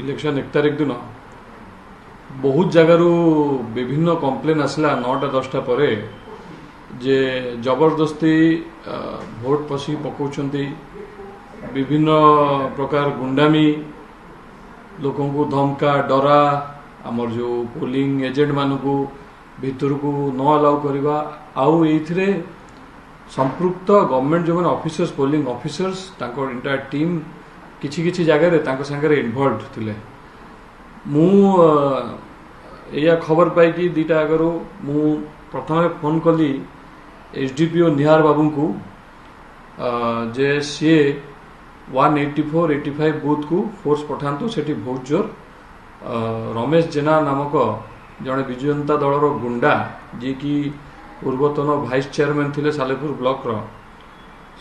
Election 1 तारिख दिन बहुत जगार विभिन्न कम्प्लेन आसला 9टा-10टा पर जे जबरदस्ती भोट पशी पकाउछन्ती विभिन्न प्रकार गुंडामी लोकों को धमका डरा आमर जो पोलिंग एजेंट मानक भितर को न अलाउ करवा आउ एथिरे संपृक्त गवर्नमेंट जो officers polling officers entire team किछि किछि जगह तांको संगे इन्वॉल्व थिले मु या खबर पाई कि दीटा आगर मु प्रथम फोन कली एसडीपीओ निहार बाबू को जे सी 184-85 बूथ को फोर्स पठातु सेठी बहुत जोर रमेश जेना नामक जड़े विजु जनता दलर गुंडा जी की पूर्वतन भाइस चेयरमैन थिले सालेपुर ब्लॉक रो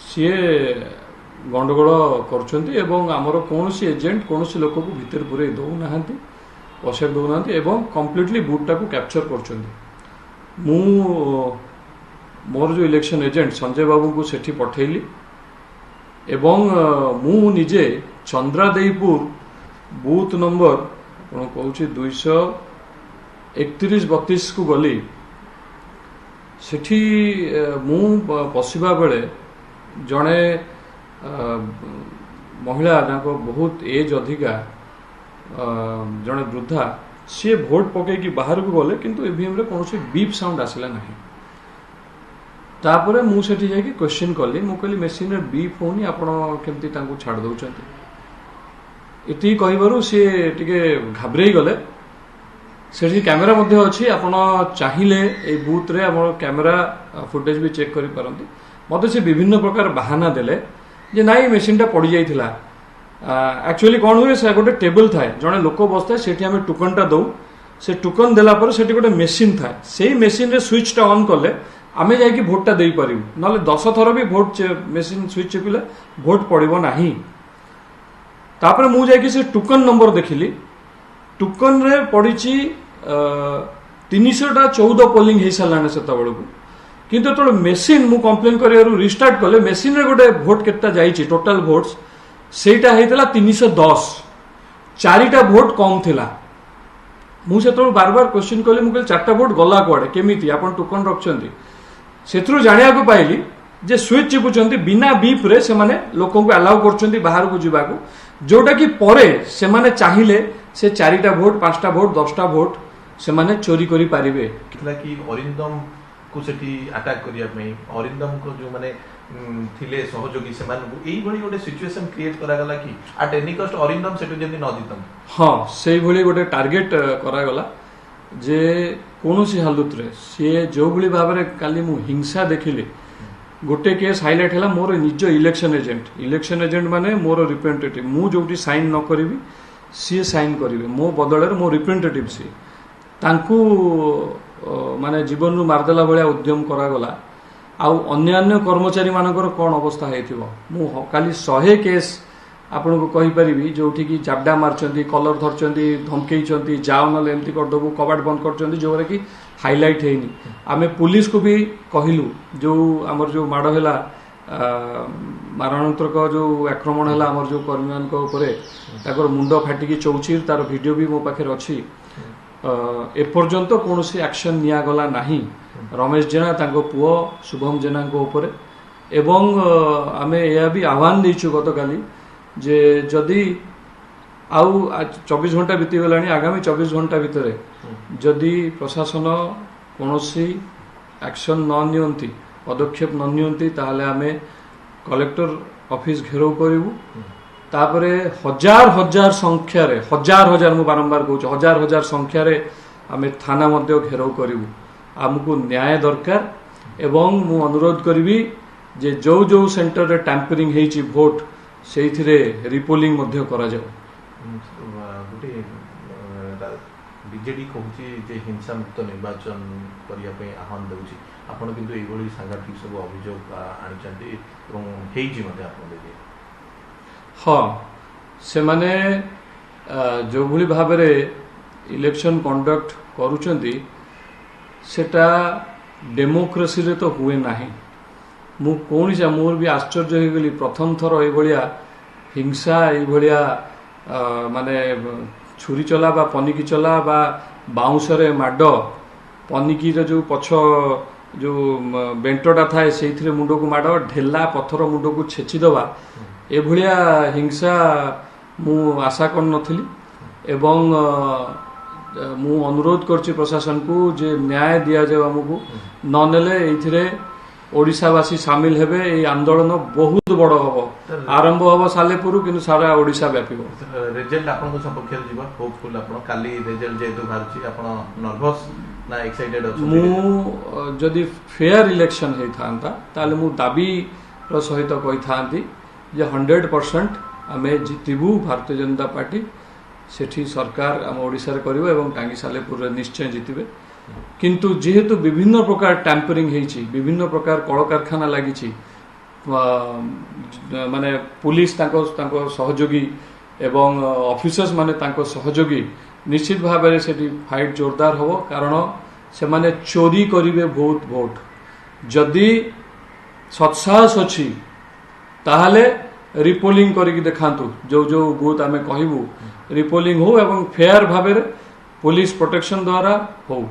सी गंडगोल करछन्ती एवं आमर कौन एजेंट कौन लोक को भितर पूरे दौना पशेक दौना एवं कम्प्लीटली बूथटा को कैप्चर करछन्ती मु मोर जो इलेक्शन एजेंट संजय बाबू को सेठी पठेली एवं मु निजे चंद्रादेईपुर बूथ नंबर कहूँ 231-32 को गली सेठी मु पशिबा बेले जड़े महिला बहुत एज अधिका जड़े वृद्धा सी भोट पकईकि बाहर को गले किंतु ईवीएम रे कौन बीप साउंड आसला नहीं तापर मुझे जाकि क्वेश्चन कली मु कहली मेसीन रे बीप होनी आपण केमती तांको छाड़ दउचंती इति कहिबारु सी टिके घाबरेई गले सेठी कैमरा मध्ये अछि आपण चाहिले ए बूथ रे हमर कैमरा फुटेज भी चेक करि परंती मते से विभिन्न प्रकार बहाना देले जे नाई मेसीनटा पड़ी जाइथिला एक्चुअली कोन हुए से गोटे टेबल थाए जने लोक बसता सेठी हमें टोकनटा दउ से टोकन देला पर सेठी गोटे मेसीन थाए सेही मेसीन रे स्विचटा ऑन करले आमे जाइए भोटा दे पारू ना 10 थर भी भोट मेसीन स्विच चेपिले भोट पड़ो ना तापर मु जाइए से टोकन नंबर देखिली टोकन रे पड़ी 314 पोलिंग हो सारा से बेलू किंतु तो मेसीन मु कंप्लेन कर रिस्टार्ट कले मेसीन रे गोटे भोट केटा जाइए टोटाल भोट्स सेटा होता 310 4टा भोट कम थिला मुझे बार बार क्वेश्चन कली मुझे 4टा भोट गला कुआडे केमिति आपण टोकन रखछन्ती सेथरु जानिया को पाइली जे स्विच चिपुचंती बिना बीप रे से माने लोकों को अलाउ करछन्ती बाहर को जीवा को जोटा कि परे से माने चाहिए से 4टा भोट 5टा भोट 10टा भोट से माने चोरी करि पारिबे कितला कि अरिंदम को सेठी अटैक करिया में अरिंदम को जो माने थिले सहयोगी से माने एई भली गोटे सिचुएशन क्रिएट करा गला कि एट एनी कॉस्ट अरिंदम सेठी जेंति न दितम हां सेई भली गोटे टारगेट करा गला जे कोनोसी हालत रे से जो भली भाव रे काली मु हिंसा देखिली गोटे केस हाइलाइट हैला मोर निज इलेक्शन एजेंट माने मोर रिप्रेजेंटेटिव मु जोटी साइन न करिवि सी साइन करिवे मो बदल रे मो रिप्रेजेंटेटिव सी तांकू माने जीवन रु मारदेला भलिया उद्यम करा गला आउ अन्य कर्मचारी मानकर कौन अवस्था होइथिबो मु काली 100 केस आपन को कहि परिबी जोठी की जाबडा मारचंती कलर धरचंती धमकेइचंती जाओ न एमती कर दबो कबाट बंद करचंती जोरे की हाइलाइट हेनी आमे पुलिस को भी कहिलु जो हमर जो माड हैला मारणांतक जो आक्रमण हैला हमर जो कर्मीमान को ऊपरे ताकर मुंड फाटिकी चौचीर तार वीडियो भी मो पाखे अछि ए पर्यंत कोनोसी एक्शन निया गला नाही रमेश जेना तांको पुओ शुभम जेना को ऊपरे एवं आमे या भी आह्वान दैछु गतकाली जे जदि आउ 24 घंटा बीती गलानी आगामी 24 घंटा भितर जदि प्रशासन कोनोसी एक्शन न नियंती पदक्षेप न नियंती ताहले आमे कलेक्टर ऑफिस घेराव करिवु तापरे हजार संख्या रे हजार मु बारंबार कहूँ हजार संख्या रे आमे थाना मध्य घेराव करिवु आमको न्याय दरकार एवं मु अनुरोध करिवि जे जो सेंटर रे टैंपरिंग हेची भोट से रिपोलिंग मध्य करा जाओ गोटे बीजेडी कहूँ जे हिंसा मुक्त निर्वाचन करिया पे आह्वान दउची आपण किंतु एई भली सांघातिक सब अभियोग आनिचंती एवं हेजी मते आपण देबे हाँ से माने जो भली भाव रे इलेक्शन कंडक्ट करूचंती सेटा डेमोक्रेसी रे तो हुए नाही मु कौन मोर भी आश्चर्य हो गली प्रथम थर ये हिंसा ये ମାନେ ଛୁରୀ ଚଲା ବା ପନିକି ଚଲା ବା ବାଉଁଶରେ ମାଡ଼, ପନିକିର ଯୋଉ ପଛ ଯୋଉ ବେଣ୍ଟଟା ଥାଏ ସେଇଥିରେ ମୁଣ୍ଡକୁ ମାଡ଼, ଢେଲା ପଥର ମୁଣ୍ଡକୁ ଛେଚିଦେବା, ଏଭଳିଆ ହିଂସା ମୁଁ ଆଶା କରିନଥିଲି। ଏବଂ ମୁଁ ଅନୁରୋଧ କରୁଛି ପ୍ରଶାସନକୁ ଯେ ନ୍ୟାୟ ଦିଆଯାଉ ଆମକୁ, ନନେଲେ ଏଇଥିରେ ଓଡ଼ିଶାବାସୀ ସାମିଲ ହେବେ। ଏଇ ଆନ୍ଦୋଳନ ବହୁତ ବଡ଼ ହବ, ଆରମ୍ଭ ହବ ସାଲେପୁର କିନ୍ତୁ ସାରା ଓଡ଼ିଶା ବ୍ୟାପିବ। ରେଜଲ୍ଟ ଆପଣଙ୍କ ସପକ୍ଷରେ ଯିବ, ହୋପଫୁଲ ଆପଣ? କାଲି ରେଜଲ୍ଟ ଯେହେତୁ ବାହାରୁଛି, ଆପଣ ନର୍ଭସ୍ ନା ଏକ୍ସାଇଟେଡ୍ ଅଛନ୍ତି? ମୁଁ ଯଦି ଫେୟାର ଇଲେକ୍ସନ ହେଇଥାନ୍ତା ତାହେଲେ ମୁଁ ଦାବିର ସହିତ କହିଥାନ୍ତି ଯେ 100% ଆମେ ଜିତିବୁ, ଭାରତୀୟ ଜନତା ପାର୍ଟି ସେଠି ସରକାର ଆମ ଓଡ଼ିଶାରେ କରିବ ଏବଂ ଟାଙ୍ଗୀ ସାଲେପୁରରେ ନିଶ୍ଚୟ ଜିତିବେ। କିନ୍ତୁ ଯେହେତୁ ବିଭିନ୍ନ ପ୍ରକାର ଟ୍ୟାମ୍ପରିଂ ହେଇଛି, ବିଭିନ୍ନ ପ୍ରକାର କଳକାରଖାନା ଲାଗିଛି, ମାନେ ପୁଲିସ ତାଙ୍କ ସହଯୋଗୀ ଏବଂ ଅଫିସର୍ସ ମାନେ ତାଙ୍କ ସହଯୋଗୀ, ନିଶ୍ଚିତ ଭାବରେ ସେଠି ଫାଇଟ୍ ଜୋରଦାର ହବ। କାରଣ ସେମାନେ ଚୋରି କରିବେ ବହୁତ ଭୋଟ। ଯଦି ସତ୍ସାହସ ଅଛି ତାହେଲେ ରିପୋଲିଂ କରିକି ଦେଖାନ୍ତୁ, ଯୋଉ ବୁଥ ଆମେ କହିବୁ ରିପୋଲିଂ ହଉ ଏବଂ ଫେୟାର ଭାବରେ ପୁଲିସ ପ୍ରୋଟେକ୍ସନ ଦ୍ୱାରା ହଉ।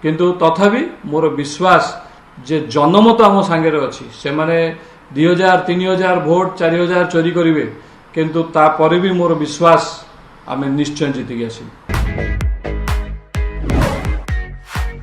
କିନ୍ତୁ ତଥାପି ମୋର ବିଶ୍ୱାସ ଯେ ଜନମତ ଆମ ସାଙ୍ଗରେ ଅଛି। ସେମାନେ 2000 3000 ଭୋଟ 4000 ଚୋରି କରିବେ, କିନ୍ତୁ ତାପରେ ବି ମୋର ବିଶ୍ୱାସ ଆମେ ନିଶ୍ଚୟ ଜିତିକି ଆସିବୁ।